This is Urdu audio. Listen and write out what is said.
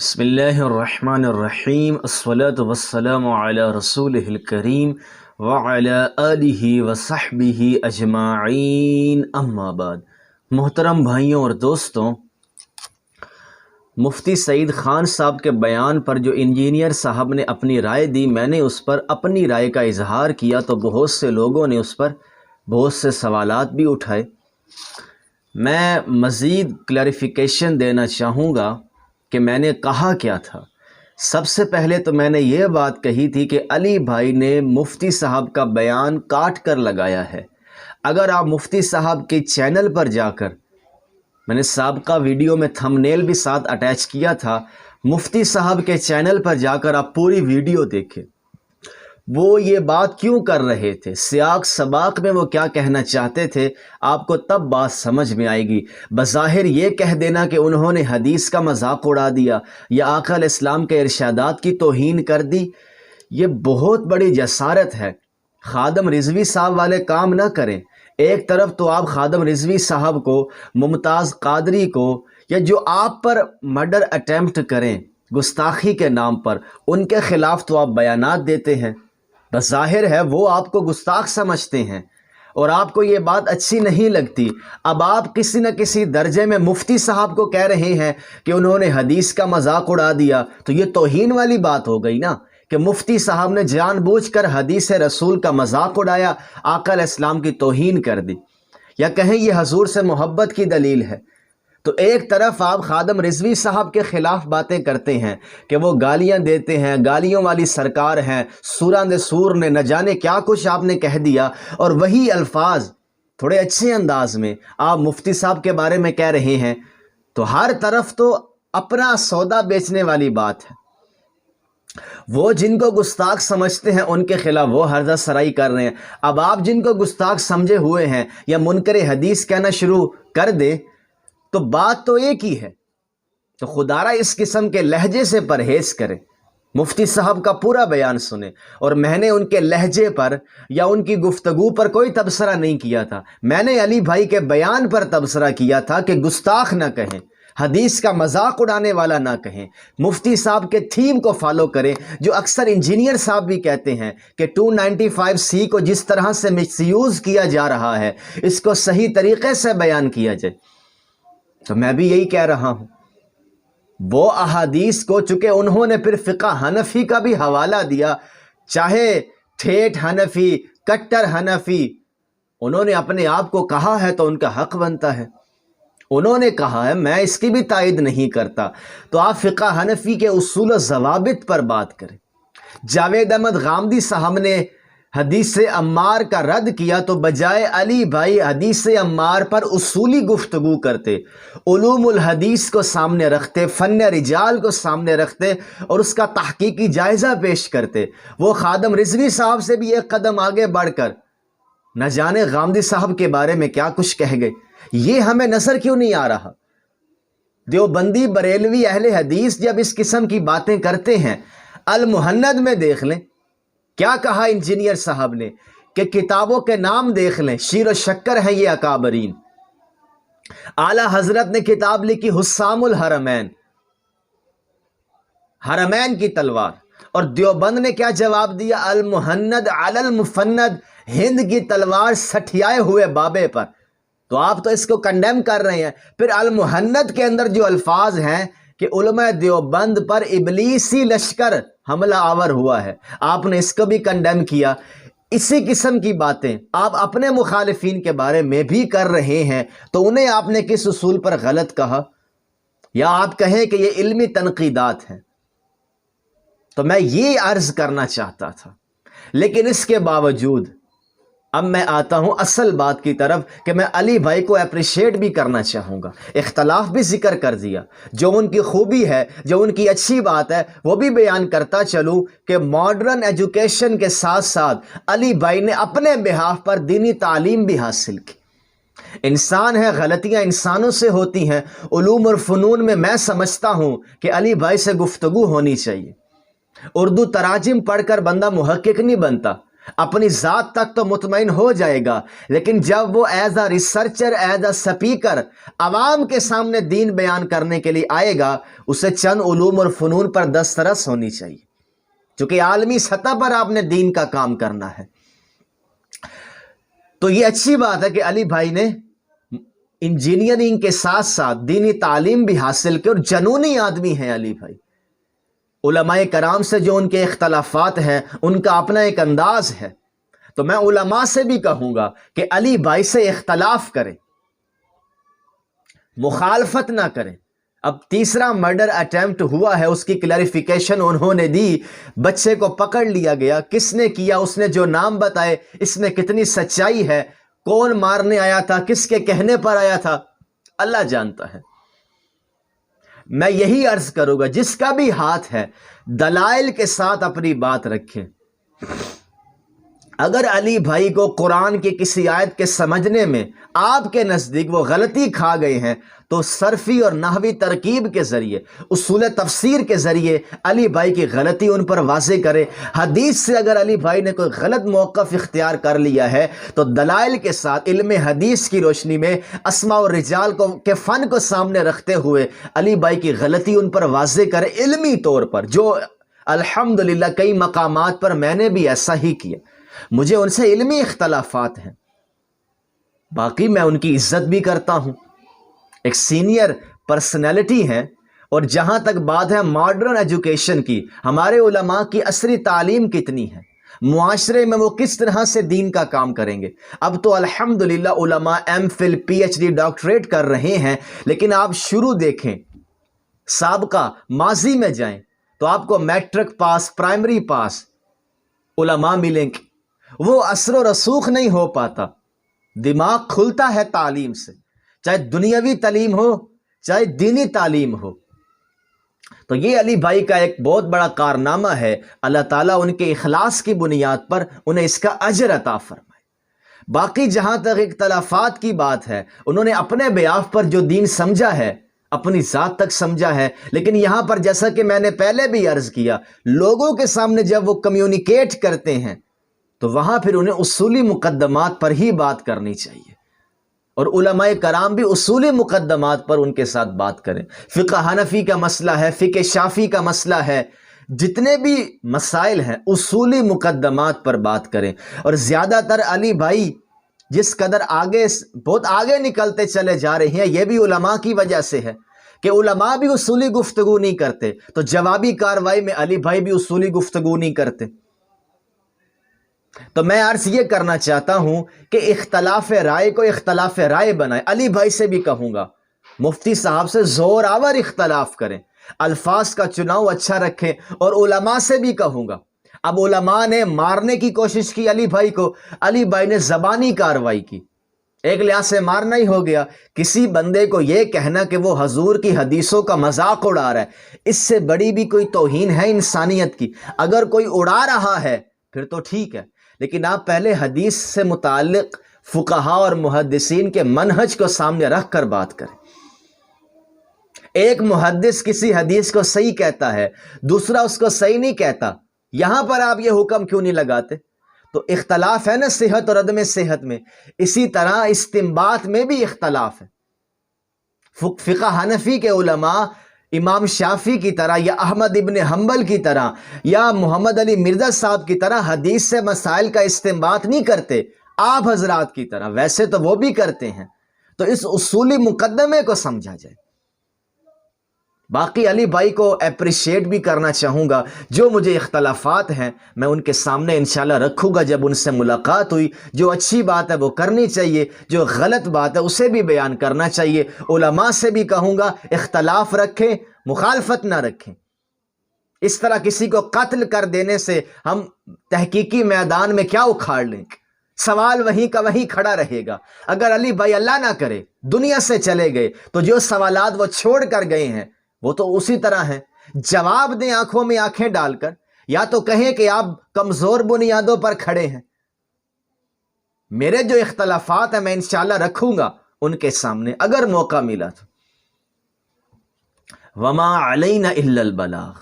بسم اللہ الرحمن الرحیم الصلاة والسلام علی رسولہ الکریم وعلی آلہ وصحبہ اجمعین اما بعد۔ محترم بھائیوں اور دوستوں، مفتی سعید خان صاحب کے بیان پر جو انجینئر صاحب نے اپنی رائے دی، میں نے اس پر اپنی رائے کا اظہار کیا تو بہت سے لوگوں نے اس پر بہت سے سوالات بھی اٹھائے۔ میں مزید کلیریفیکیشن دینا چاہوں گا کہ میں نے کہا کیا تھا۔ سب سے پہلے تو میں نے یہ بات کہی تھی کہ علی بھائی نے مفتی صاحب کا بیان کاٹ کر لگایا ہے۔ اگر آپ مفتی صاحب کے چینل پر جا کر، میں نے سابقہ ویڈیو میں تھمبنیل بھی ساتھ اٹیچ کیا تھا، مفتی صاحب کے چینل پر جا کر آپ پوری ویڈیو دیکھیں، وہ یہ بات کیوں کر رہے تھے، سیاق سباق میں وہ کیا کہنا چاہتے تھے، آپ کو تب بات سمجھ میں آئے گی۔ بظاہر یہ کہہ دینا کہ انہوں نے حدیث کا مذاق اڑا دیا یا آقا علیہ السلام کے ارشادات کی توہین کر دی، یہ بہت بڑی جسارت ہے۔ خادم رضوی صاحب والے کام نہ کریں۔ ایک طرف تو آپ خادم رضوی صاحب کو، ممتاز قادری کو، یا جو آپ پر مرڈر اٹیمپٹ کریں گستاخی کے نام پر، ان کے خلاف تو آپ بیانات دیتے ہیں۔ بظاہر ہے وہ آپ کو گستاخ سمجھتے ہیں اور آپ کو یہ بات اچھی نہیں لگتی۔ اب آپ کسی نہ کسی درجے میں مفتی صاحب کو کہہ رہے ہیں کہ انہوں نے حدیث کا مذاق اڑا دیا، تو یہ توہین والی بات ہو گئی نا، کہ مفتی صاحب نے جان بوجھ کر حدیث رسول کا مذاق اڑایا، آقا علیہ السلام کی توہین کر دی، یا کہیں یہ حضور سے محبت کی دلیل ہے۔ تو ایک طرف آپ خادم رضوی صاحب کے خلاف باتیں کرتے ہیں کہ وہ گالیاں دیتے ہیں، گالیوں والی سرکار ہیں، سوراں سور نے نہ جانے کیا کچھ آپ نے کہہ دیا، اور وہی الفاظ تھوڑے اچھے انداز میں آپ مفتی صاحب کے بارے میں کہہ رہے ہیں۔ تو ہر طرف تو اپنا سودا بیچنے والی بات ہے۔ وہ جن کو گستاخ سمجھتے ہیں ان کے خلاف وہ حرزہ سرائی کر رہے ہیں۔ اب آپ جن کو گستاخ سمجھے ہوئے ہیں یا منکر حدیث کہنا شروع کر دیں تو بات تو ایک ہی ہے۔ تو خدارہ اس قسم کے لہجے سے پرہیز کریں، مفتی صاحب کا پورا بیان سنیں۔ اور میں نے ان کے لہجے پر یا ان کی گفتگو پر کوئی تبصرہ نہیں کیا تھا، میں نے علی بھائی کے بیان پر تبصرہ کیا تھا کہ گستاخ نہ کہیں، حدیث کا مذاق اڑانے والا نہ کہیں، مفتی صاحب کے تھیم کو فالو کریں، جو اکثر انجینئر صاحب بھی کہتے ہیں کہ 295C کو جس طرح سے مس یوز کیا جا رہا ہے، اس کو صحیح طریقے سے بیان کیا جائے۔ تو میں بھی یہی کہہ رہا ہوں، وہ احادیث کو چونکہ انہوں نے پھر فقہ حنفی کا بھی حوالہ دیا، چاہے ٹھیٹھ حنفی، کٹر حنفی، انہوں نے اپنے آپ کو کہا ہے تو ان کا حق بنتا ہے، انہوں نے کہا ہے، میں اس کی بھی تائید نہیں کرتا۔ تو آپ فقہ حنفی کے اصول و ضوابط پر بات کریں۔ جاوید احمد غامدی صاحب نے حدیث عمار کا رد کیا تو بجائے علی بھائی حدیث عمار پر اصولی گفتگو کرتے، علوم الحدیث کو سامنے رکھتے، فن رجال کو سامنے رکھتے اور اس کا تحقیقی جائزہ پیش کرتے، وہ خادم رضوی صاحب سے بھی ایک قدم آگے بڑھ کر نہ جانے غامدی صاحب کے بارے میں کیا کچھ کہہ گئے۔ یہ ہمیں نظر کیوں نہیں آ رہا؟ دیوبندی بریلوی اہل حدیث جب اس قسم کی باتیں کرتے ہیں، المہند میں دیکھ لیں کیا کہا انجینئر صاحب نے، کہ کتابوں کے نام دیکھ لیں، شیر و شکر ہیں یہ اکابرین۔ اعلیٰ حضرت نے کتاب لکھی حسام الحرمین، حرمین کی تلوار، اور دیوبند نے کیا جواب دیا، المہند علی المفند، ہند کی تلوار سٹھیائے ہوئے بابے پر۔ تو آپ تو اس کو کنڈیم کر رہے ہیں۔ پھر المہند کے اندر جو الفاظ ہیں کہ علماء دیوبند پر ابلیسی لشکر حملہ آور ہوا ہے، آپ نے اس کو بھی کنڈیم کیا۔ اسی قسم کی باتیں آپ اپنے مخالفین کے بارے میں بھی کر رہے ہیں، تو انہیں آپ نے کس اصول پر غلط کہا؟ یا آپ کہیں کہ یہ علمی تنقیدات ہیں۔ تو میں یہ عرض کرنا چاہتا تھا، لیکن اس کے باوجود اب میں آتا ہوں اصل بات کی طرف کہ میں علی بھائی کو اپریشیٹ بھی کرنا چاہوں گا، اختلاف بھی ذکر کر دیا، جو ان کی خوبی ہے، جو ان کی اچھی بات ہے وہ بھی بیان کرتا چلوں کہ ماڈرن ایجوکیشن کے ساتھ ساتھ علی بھائی نے اپنے بہاف پر دینی تعلیم بھی حاصل کی۔ انسان ہے، غلطیاں انسانوں سے ہوتی ہیں، علوم اور فنون میں میں سمجھتا ہوں کہ علی بھائی سے گفتگو ہونی چاہیے۔ اردو تراجم پڑھ کر بندہ محقق نہیں بنتا، اپنی ذات تک تو مطمئن ہو جائے گا، لیکن جب وہ as a researcher, as a speaker عوام کے سامنے دین بیان کرنے کے لیے آئے گا، اسے چند علوم اور فنون پر دسترس ہونی چاہیے، چونکہ عالمی سطح پر آپ نے دین کا کام کرنا ہے۔ تو یہ اچھی بات ہے کہ علی بھائی نے انجینئرنگ کے ساتھ ساتھ دینی تعلیم بھی حاصل کی، اور جنونی آدمی ہیں علی بھائی۔ علماء کرام سے جو ان کے اختلافات ہیں، ان کا اپنا ایک انداز ہے، تو میں علماء سے بھی کہوں گا کہ علی بھائی سے اختلاف کریں، مخالفت نہ کریں۔ اب تیسرا مرڈر اٹیمپٹ ہوا ہے، اس کی کلیریفیکیشن انہوں نے دی، بچے کو پکڑ لیا گیا، کس نے کیا، اس نے جو نام بتائے، اس میں کتنی سچائی ہے، کون مارنے آیا تھا، کس کے کہنے پر آیا تھا، اللہ جانتا ہے۔ میں یہی عرض کروں گا، جس کا بھی ہاتھ ہے دلائل کے ساتھ اپنی بات رکھیں۔ اگر علی بھائی کو قرآن کی کسی آیت کے سمجھنے میں آپ کے نزدیک وہ غلطی کھا گئے ہیں، تو صرفی اور نحوی ترکیب کے ذریعے، اصول تفسیر کے ذریعے علی بھائی کی غلطی ان پر واضح کرے۔ حدیث سے اگر علی بھائی نے کوئی غلط موقف اختیار کر لیا ہے، تو دلائل کے ساتھ علم حدیث کی روشنی میں اسماء و رجال کے فن کو سامنے رکھتے ہوئے علی بھائی کی غلطی ان پر واضح کرے، علمی طور پر، جو الحمدللہ کئی مقامات پر میں نے بھی ایسا ہی کیا۔ مجھے ان سے علمی اختلافات ہیں، باقی میں ان کی عزت بھی کرتا ہوں، ایک سینئر پرسنالٹی ہیں۔ اور جہاں تک بات ہے ماڈرن ایجوکیشن کی، ہمارے علماء کی عصری تعلیم کتنی ہے، معاشرے میں وہ کس طرح سے دین کا کام کریں گے۔ اب تو الحمدللہ علماء M Phil P H D doctorate کر رہے ہیں، لیکن آپ شروع دیکھیں، سابقہ ماضی میں جائیں تو آپ کو میٹرک پاس، پرائمری پاس علماء ملیں گے۔ وہ اثر و رسوخ نہیں ہو پاتا، دماغ کھلتا ہے تعلیم سے، چاہے دنیاوی تعلیم ہو چاہے دینی تعلیم ہو۔ تو یہ علی بھائی کا ایک بہت بڑا کارنامہ ہے، اللہ تعالیٰ ان کے اخلاص کی بنیاد پر انہیں اس کا اجر عطا فرمائے۔ باقی جہاں تک اختلافات کی بات ہے، انہوں نے اپنے بیاف پر جو دین سمجھا ہے، اپنی ذات تک سمجھا ہے، لیکن یہاں پر جیسا کہ میں نے پہلے بھی عرض کیا، لوگوں کے سامنے جب وہ کمیونیکیٹ کرتے ہیں تو وہاں پھر انہیں اصولی مقدمات پر ہی بات کرنی چاہیے، اور علماء کرام بھی اصولی مقدمات پر ان کے ساتھ بات کریں۔ فقہ حنفی کا مسئلہ ہے، فقہ شافی کا مسئلہ ہے، جتنے بھی مسائل ہیں اصولی مقدمات پر بات کریں۔ اور زیادہ تر علی بھائی جس قدر آگے، بہت آگے نکلتے چلے جا رہے ہیں، یہ بھی علماء کی وجہ سے ہے کہ علماء بھی اصولی گفتگو نہیں کرتے، تو جوابی کاروائی میں علی بھائی بھی اصولی گفتگو نہیں کرتے۔ تو میں عرض یہ کرنا چاہتا ہوں کہ اختلاف رائے کو اختلاف رائے بنائے۔ علی بھائی سے بھی کہوں گا مفتی صاحب سے زور آور اختلاف کریں، الفاظ کا چناؤ اچھا رکھیں، اور علماء سے بھی کہوں گا۔ اب علماء نے مارنے کی کوشش کی علی بھائی کو، علی بھائی نے زبانی کاروائی کی، ایک لحاظ سے مارنا ہی ہو گیا۔ کسی بندے کو یہ کہنا کہ وہ حضور کی حدیثوں کا مذاق اڑا رہا ہے، اس سے بڑی بھی کوئی توہین ہے انسانیت کی؟ اگر کوئی اڑا رہا ہے پھر تو ٹھیک ہے، لیکن آپ پہلے حدیث سے متعلق فقہاء اور محدثین کے منہج کو سامنے رکھ کر بات کریں۔ ایک محدث کسی حدیث کو صحیح کہتا ہے، دوسرا اس کو صحیح نہیں کہتا، یہاں پر آپ یہ حکم کیوں نہیں لگاتے؟ تو اختلاف ہے نا صحت اور عدم صحت میں، اسی طرح استنباط میں بھی اختلاف ہے۔ فقہ حنفی کے علماء امام شافعی کی طرح یا احمد ابن حنبل کی طرح یا محمد علی مرزا صاحب کی طرح حدیث سے مسائل کا استنباط نہیں کرتے، آپ حضرات کی طرح، ویسے تو وہ بھی کرتے ہیں۔ تو اس اصولی مقدمے کو سمجھا جائے۔ باقی علی بھائی کو اپریشیٹ بھی کرنا چاہوں گا، جو مجھے اختلافات ہیں میں ان کے سامنے انشاءاللہ رکھوں گا جب ان سے ملاقات ہوئی۔ جو اچھی بات ہے وہ کرنی چاہیے، جو غلط بات ہے اسے بھی بیان کرنا چاہیے۔ علماء سے بھی کہوں گا اختلاف رکھیں، مخالفت نہ رکھیں۔ اس طرح کسی کو قتل کر دینے سے ہم تحقیقی میدان میں کیا اکھاڑ لیں گے؟ سوال وہیں کا وہیں کھڑا رہے گا۔ اگر علی بھائی اللہ نہ کرے دنیا سے چلے گئے تو جو سوالات وہ چھوڑ کر گئے ہیں وہ تو اسی طرح ہیں۔ جواب دیں آنکھوں میں آنکھیں ڈال کر، یا تو کہیں کہ آپ کمزور بنیادوں پر کھڑے ہیں۔ میرے جو اختلافات ہیں میں انشاءاللہ رکھوں گا ان کے سامنے اگر موقع ملا تو۔ وما علینا الا البلاغ۔